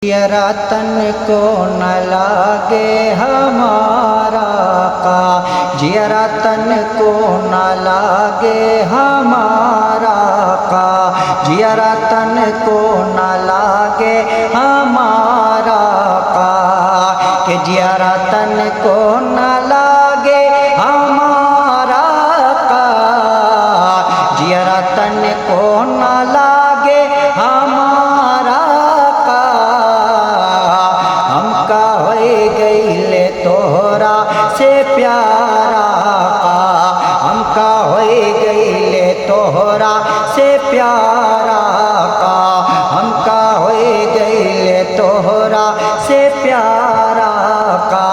ذرا تن کو نہ لاگے ہمارا آقا، ذرا تن کو نہ لاگے ہمارا آقا، ذرا تن کو نہ لاگے ہمارا آقا، کہ ذرا تن کو نہ لاگے ہمارا آقا، ذرا تن کو نہ لاگے ہمارا آقا، ہم کا ہوئے گئیلے توہرا سے پیارا آقا، ہم کا ہوئے گئیلے توہرا سے پیارا آقا، ہم کا ہوئے گئیلے توہرا سے پیارا آقا،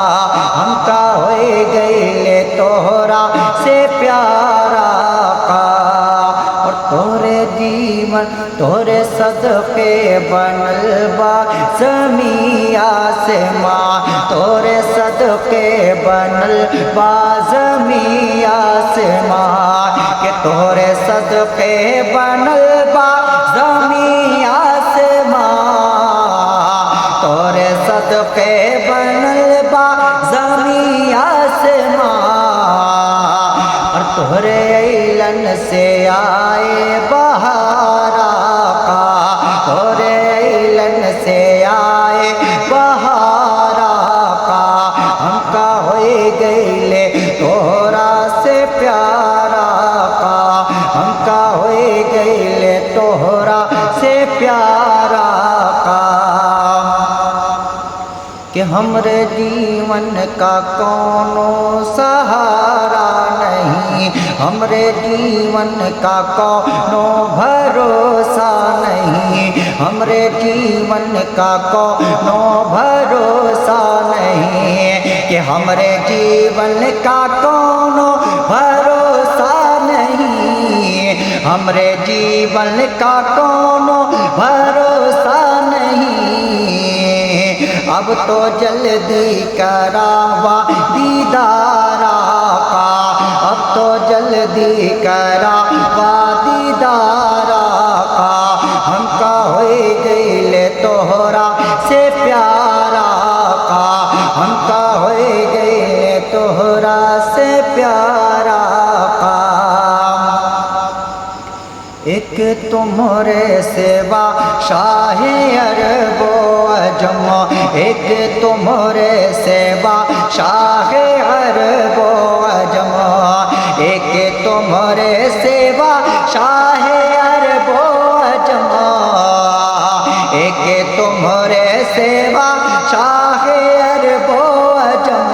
ہم کا ہوئے گئیلے توہرا سے پیارا آقا، اور تورے دیوان تورے صدقے بنل با زمین آسمان، تورے صدقے بنل با زمین آسمان، کہ تورے صدقے بنل با زمین آسمان، تورے صدقے بنل با زمین آسمان، اور تورے علن سے آئے بہار آقا، تورے علن سے آئے بہار آقا، ہم کا ہوئے گئیلے توہرا سے پیارا آقا، ہم کا ہوئے گئیلے توہرا سے پیارا آقا، کہ ہمرے جیون کا کونو سہارا نہیں، ہمرے جیون کا کونو بھروسہ نہیں، ہمرے جیون کا کونو بھروسہ نہیں، کہ ہمرے جیون کا کونو بھروسہ نہیں، ہمرے جیون کا کونو بھروسہ نہیں، اب تو جلدی کراوا دیدار آقا، اب تو جلدی کراوا دیدار آقا، ہم کا ہوئے گئیلے توہرا سے پیارا آقا، ہم کا ہوئے گئیلے توہرا سے پیارا آقا، ایک تمہرے سوا شاہ عرب و عجم، ایک تمہرے سوا شاہ عرب و عجم، ایک تمہرے سوا شاہ عرب و عجم، ایک تمہرے سوا شاہ عرب و عجم،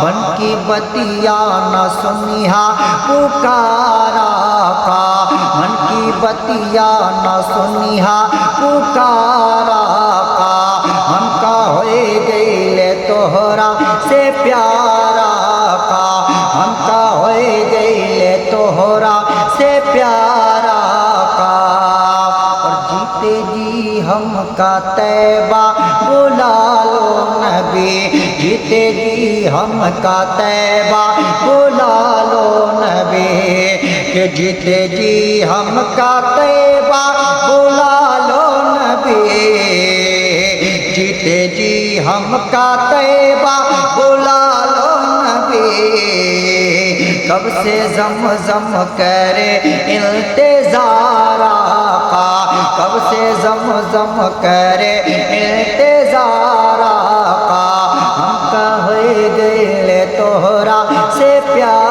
بن کی بتیا نہ سنیہا پکارا آقا، من کی بتیا نہ سنیہا پکارا آقا، ہم کا ہوئے گئیلے توہرا سے پیارا آقا، ہم کا ہوئے گئیلے توہرا سے پیارا آقا، اور جیتے جی ہم کا طیبہ بلا لو نبی، جیتے جی ہم کا طیبہ بلا لو نبی، کہ جیتے جی ہم کا طیبہ بلا لو نبی، جیتے جی ہم کا طیبہ بلا لو نبی، کب سے زمزم کرے انتظار آقا، کب سے زمزم کرے انتظار آقا، ہم کا ہوئے گئیلے توہرا سے پیار